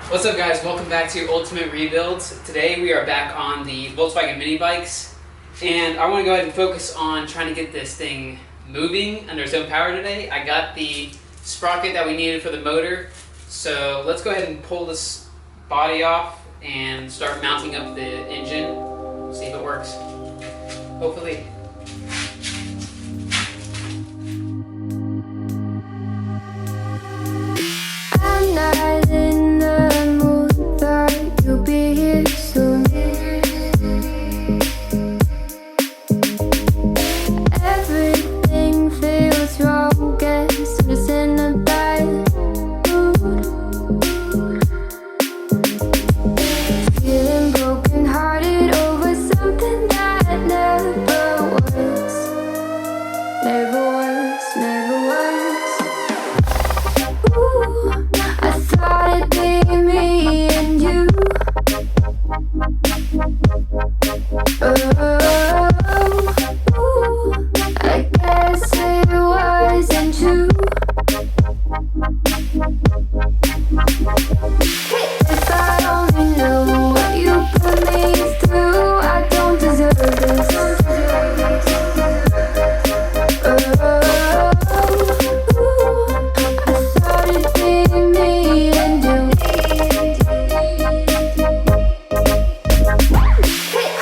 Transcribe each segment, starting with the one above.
What's up guys, welcome back to Ultimate Rebuilds. Today we are back on the Volkswagen mini bikes and I want to go ahead and focus on trying to get this thing moving under its own power today. I got the sprocket that we needed for the motor, so let's go ahead and pull this body off and start mounting up the engine, see if it works, hopefully. I'm not in the mood, but you'll be here soon. Everything feels wrong, guess I'm just in a bad mood. Feeling broken hearted over something that never was. Never was, never was. Ooh, I thought it'd be me and you. Ooh, I guess it wasn't true. If I only knew what you put me through, I don't deserve this. I thought it'd be me and you.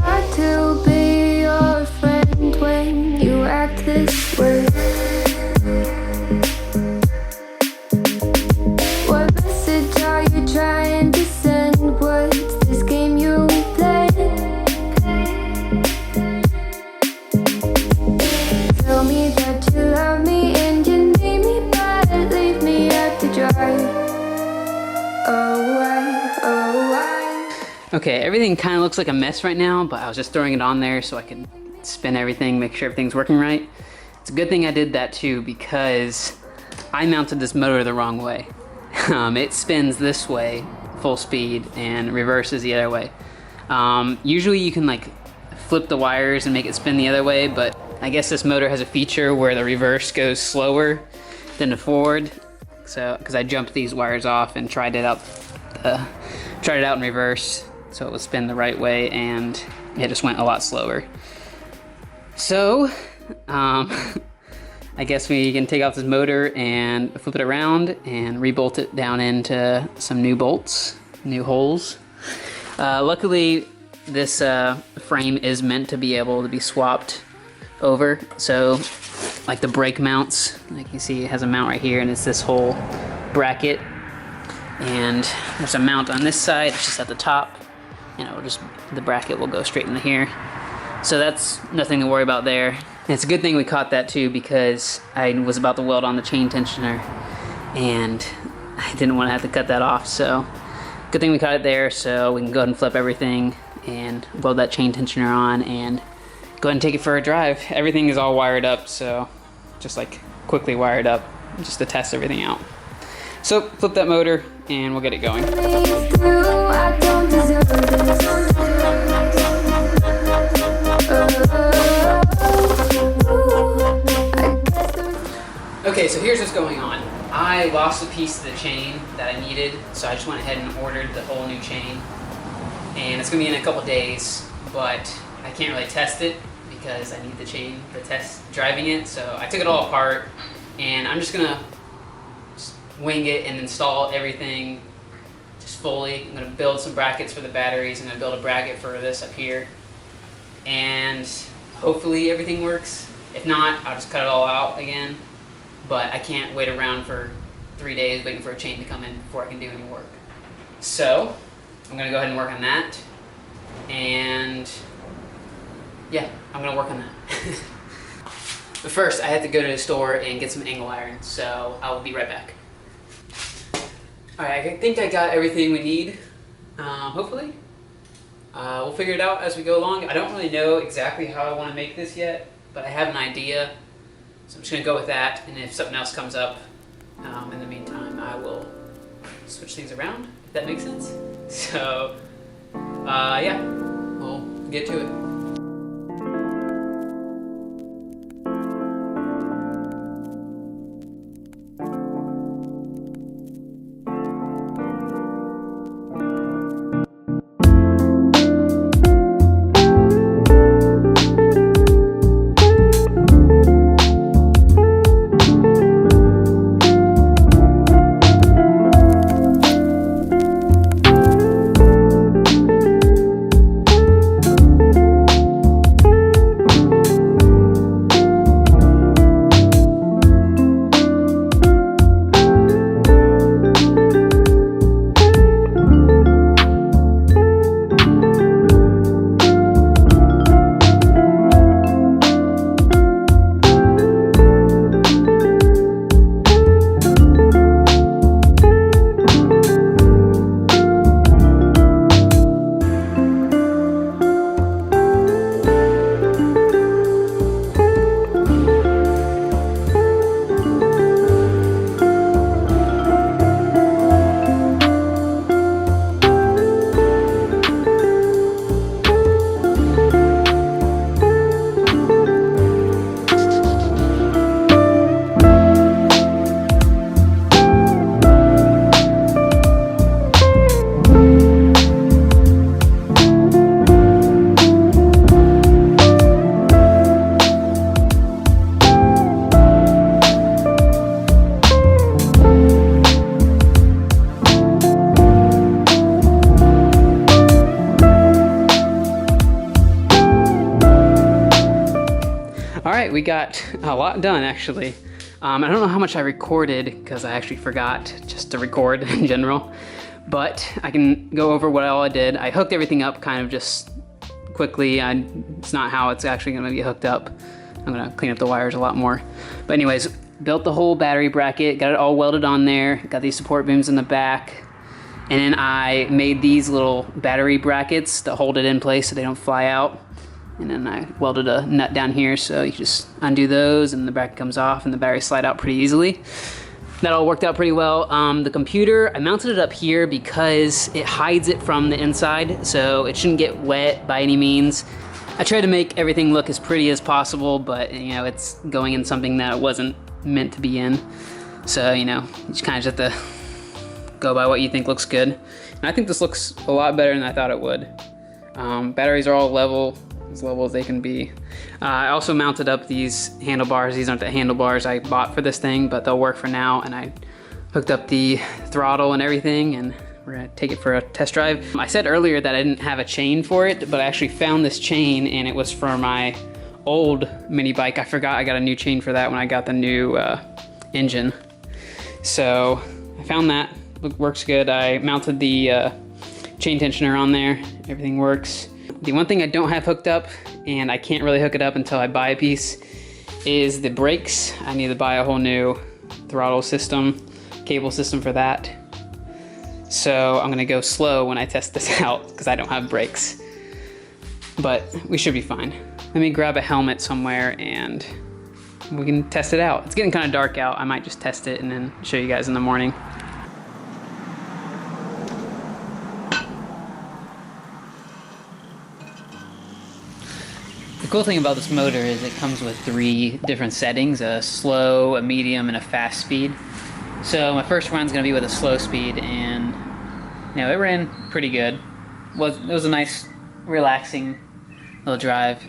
Hard to be your friend when you act this way. What message are you trying to send? What's this game you play? Tell me that you love me and you need me, but leave me out to dry. Oh, why? Okay, everything kind of looks like a mess right now, but I was just throwing it on there so I could spin everything, make sure everything's working right. It's a good thing I did that too, because I mounted this motor the wrong way. It spins this way, full speed, and reverses the other way. Usually you can like flip the wires and make it spin the other way, but I guess this motor has a feature where the reverse goes slower than the forward. So, because I jumped these wires off and tried it out in reverse, so it would spin the right way, and it just went a lot slower. So, I guess we can take off this motor and flip it around and rebolt it down into some new bolts, new holes. Luckily, this frame is meant to be able to be swapped over. So, like the brake mounts, like you see, it has a mount right here, and it's this whole bracket. And there's a mount on this side, it's just at the top, and it will just, the bracket will go straight into here. So that's nothing to worry about there. And it's a good thing we caught that too, because I was about to weld on the chain tensioner and I didn't want to have to cut that off. So good thing we caught it there, so we can go ahead and flip everything and weld that chain tensioner on and go ahead and take it for a drive. Everything is all wired up, so just like quickly wired up just to test everything out. So flip that motor and we'll get it going. I don't deserve this. Okay, so here's what's going on. I lost a piece of the chain that I needed, so I just went ahead and ordered the whole new chain. And it's gonna be in a couple days, but I can't really test it because I need the chain to test driving it. So I took it all apart and I'm just gonna wing it and install everything just fully. I'm gonna build some brackets for the batteries. I'm gonna build a bracket for this up here. And hopefully everything works. If not, I'll just cut it all out again. But I can't wait around for 3 days waiting for a chain to come in before I can do any work. So I'm gonna go ahead and work on that. And yeah, I'm gonna work on that. But first, I had to go to the store and get some angle iron, so I will be right back. Alright, I think I got everything we need, hopefully. We'll figure it out as we go along. I don't really know exactly how I want to make this yet, but I have an idea. So I'm just going to go with that, and if something else comes up, in the meantime, I will switch things around, if that makes sense. So, yeah, we'll get to it. right, we got a lot done actually. I don't know how much I recorded because I actually forgot just to record in general, but I can go over what all I did. I hooked everything up kind of just quickly. It's not how it's actually gonna be hooked up. I'm gonna clean up the wires a lot more. But anyways, built the whole battery bracket, got it all welded on there, got these support beams in the back, and then I made these little battery brackets to hold it in place so they don't fly out. And then I welded a nut down here so you just undo those and the bracket comes off and the batteries slide out pretty easily. That all worked out pretty well. The computer, I mounted it up here because it hides it from the inside, so it shouldn't get wet by any means. I tried to make everything look as pretty as possible, but you know, it's going in something that it wasn't meant to be in. So, you know, you just kind of have to go by what you think looks good. And I think this looks a lot better than I thought it would. Batteries are all level, as level as they can be. I also mounted up these handlebars. These aren't the handlebars I bought for this thing, but they'll work for now. And I hooked up the throttle and everything, and we're gonna take it for a test drive. I said earlier that I didn't have a chain for it, but I actually found this chain and it was for my old mini bike. I forgot I got a new chain for that when I got the new engine. So I found that, works good. I mounted the chain tensioner on there, everything works. The one thing I don't have hooked up, and I can't really hook it up until I buy a piece, is the brakes. I need to buy a whole new throttle system, cable system for that. So I'm gonna go slow when I test this out because I don't have brakes. But we should be fine. Let me grab a helmet somewhere and we can test it out. It's getting kind of dark out. I might just test it and then show you guys in the morning. The cool thing about this motor is it comes with 3 different settings, a slow, a medium, and a fast speed. So my first run's gonna be with a slow speed, and you know, it ran pretty good. It was a nice, relaxing little drive.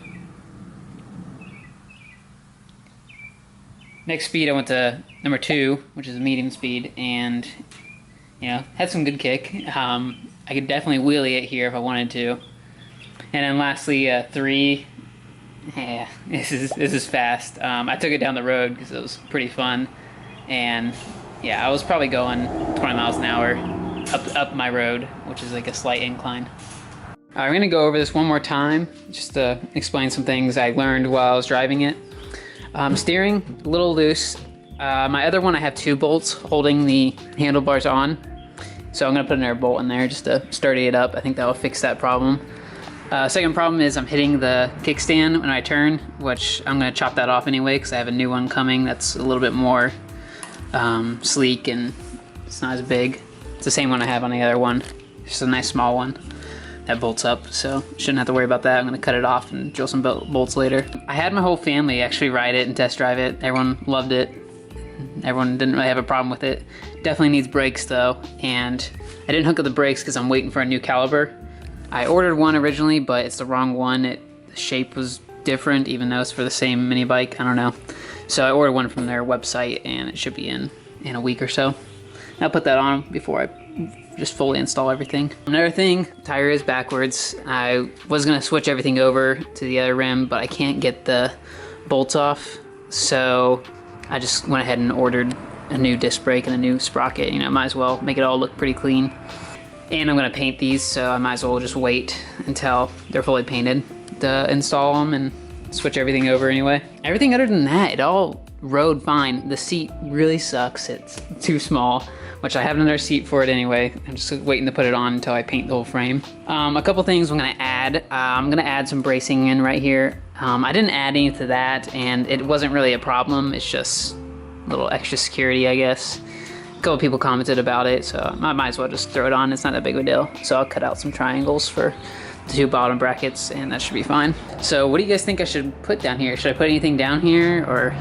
Next speed I went to number 2, which is a medium speed, and you know, had some good kick. I could definitely wheelie it here if I wanted to. And then lastly, 3. Yeah, this is fast. I took it down the road because it was pretty fun, and yeah, I was probably going 20 miles an hour up my road, which is like a slight incline. I'm gonna go over this one more time just to explain some things I learned while I was driving it. Steering, a little loose. My other one, I have 2 bolts holding the handlebars on, so I'm gonna put another bolt in there just to sturdy it up. I think that will fix that problem. Second problem is I'm hitting the kickstand when I turn, which I'm gonna chop that off anyway because I have a new one coming that's a little bit more sleek and it's not as big. It's the same one I have on the other one. It's just a nice small one that bolts up, so shouldn't have to worry about that. I'm gonna cut it off and drill some bolts later. I had my whole family actually ride it and test drive it. Everyone loved it. Everyone didn't really have a problem with it. Definitely needs brakes though, and I didn't hook up the brakes because I'm waiting for a new caliper. I ordered one originally, but it's the wrong one. The shape was different, even though it's for the same mini bike. I don't know. So I ordered one from their website, and it should be in a week or so. I'll put that on before I just fully install everything. Another thing, tire is backwards. I was gonna switch everything over to the other rim, but I can't get the bolts off. So I just went ahead and ordered a new disc brake and a new sprocket. You know, might as well make it all look pretty clean. And I'm gonna paint these, so I might as well just wait until they're fully painted to install them and switch everything over anyway. Everything other than that, it all rode fine. The seat really sucks. It's too small, which I have another seat for it anyway. I'm just waiting to put it on until I paint the whole frame. A couple things I'm gonna add. I'm gonna add some bracing in right here. I didn't add any to that, and it wasn't really a problem. It's just a little extra security, I guess. A couple people commented about it, so I might as well just throw it on. It's not that big of a deal. So I'll cut out some triangles for the 2 bottom brackets, and that should be fine. So what do you guys think I should put down here? Should I put anything down here, or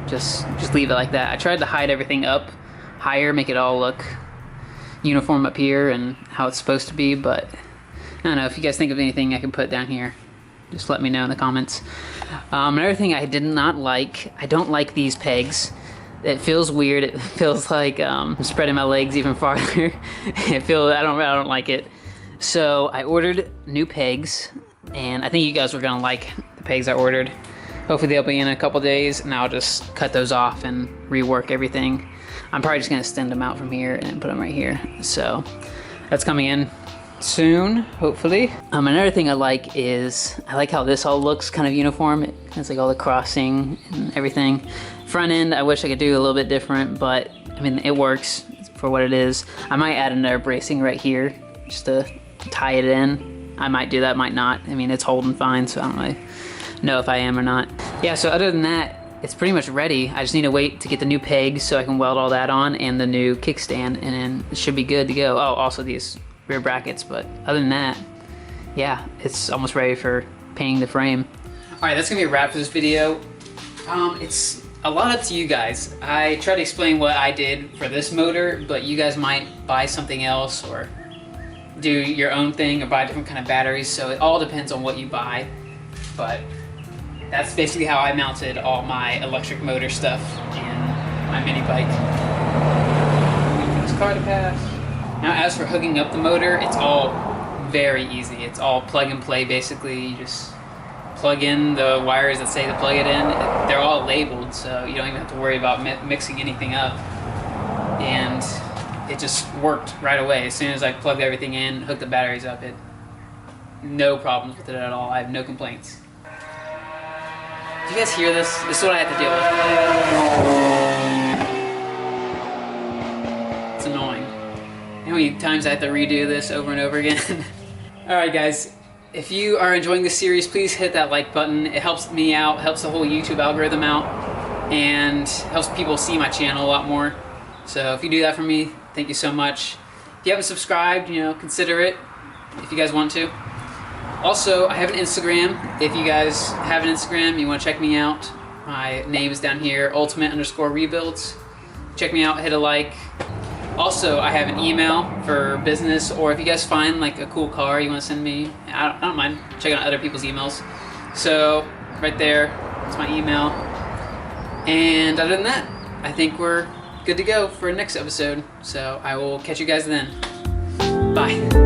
just leave it like that? I tried to hide everything up higher, make it all look uniform up here and how it's supposed to be, but I don't know. If you guys think of anything I can put down here, just let me know in the comments. Another thing I did not like, I don't like these pegs. It feels weird. It feels like I'm spreading my legs even farther. I don't like it. So I ordered new pegs, and I think you guys were gonna like the pegs I ordered. Hopefully they'll be in a couple days, and I'll just cut those off and rework everything. I'm probably just gonna extend them out from here and put them right here. So that's coming in soon, hopefully. Another thing I like is, I like how this all looks kind of uniform. It has like all the crossing and everything. Front end, I wish I could do a little bit different, but I mean, it works for what it is. I might add another bracing right here just to tie it in. I might do that, might not. I mean, it's holding fine, so I don't really know if I am or not. Yeah, so other than that, it's pretty much ready. I just need to wait to get the new pegs so I can weld all that on, and the new kickstand, and then it should be good to go. Oh, also these rear brackets, but other than that, yeah, it's almost ready for painting the frame. All right, that's gonna be a wrap for this video. It's a lot up to you guys. I try to explain what I did for this motor, but you guys might buy something else or do your own thing or buy different kind of batteries, so it all depends on what you buy. But that's basically how I mounted all my electric motor stuff in my mini bike. Waiting for this car to pass. Now, as for hooking up the motor, it's all very easy. It's all plug and play, basically. You just plug in the wires that say to plug it in. They're all labeled, so you don't even have to worry about mixing anything up. And it just worked right away. As soon as I plugged everything in, hooked the batteries up, no problems with it at all. I have no complaints. Do you guys hear this? This is what I have to deal with. It's annoying. You know how many times I have to redo this over and over again? Alright guys, if you are enjoying this series, please hit that like button. It helps me out, helps the whole YouTube algorithm out, and helps people see my channel a lot more. So if you do that for me, thank you so much. If you haven't subscribed, consider it if you guys want to. Also, I have an Instagram. If you guys have an Instagram, you want to check me out, my name is down here, ultimate_rebuilds. Check me out, hit a like. Also, I have an email for business, or if you guys find like a cool car you want to send me, I don't mind checking out other people's emails. So, right there, it's my email. And other than that, I think we're good to go for next episode. So, I will catch you guys then. Bye.